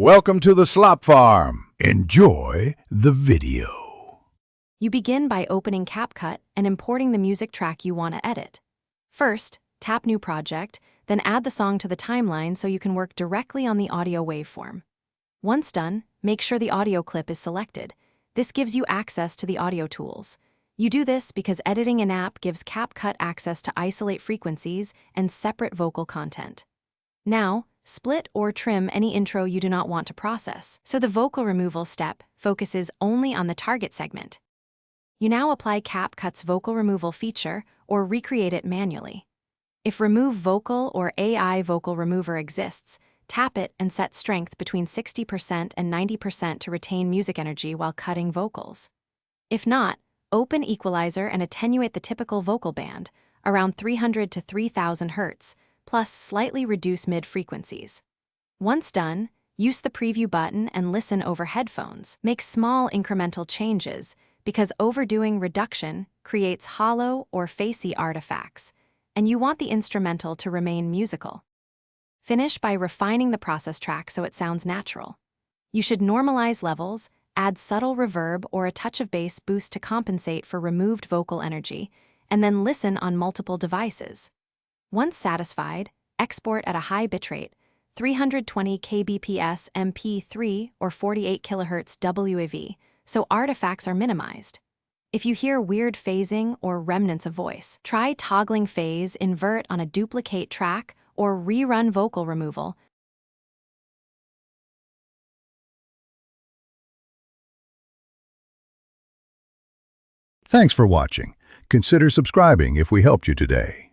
Welcome to the Slop Farm. Enjoy the video. You begin by opening Capcut and importing the music track you want to edit. First, tap New Project, then add the song to the timeline so you can work directly on the audio waveform. Once done, make sure the audio clip is selected. This gives you access to the audio tools. You do this because editing an app gives Capcut access to isolate frequencies and separate vocal content. Now, split or trim any intro you do not want to process, so the vocal removal step focuses only on the target segment. You now apply Capcut's vocal removal feature or recreate it manually. If Remove Vocal or AI Vocal Remover exists, tap it and set strength between 60% and 90% to retain music energy while cutting vocals. If not, open Equalizer and attenuate the typical vocal band, around 300 to 3000 Hz, plus slightly reduce mid-frequencies. Once done, use the preview button and listen over headphones. Make small incremental changes because overdoing reduction creates hollow or facey artifacts, and you want the instrumental to remain musical. Finish by refining the process track so it sounds natural. You should normalize levels, add subtle reverb or a touch of bass boost to compensate for removed vocal energy, and then listen on multiple devices. Once satisfied, export at a high bitrate, 320 kbps MP3 or 48 kHz WAV, so artifacts are minimized. If you hear weird phasing or remnants of voice, try toggling phase invert on a duplicate track or rerun vocal removal. Thanks for watching. Consider subscribing if we helped you today.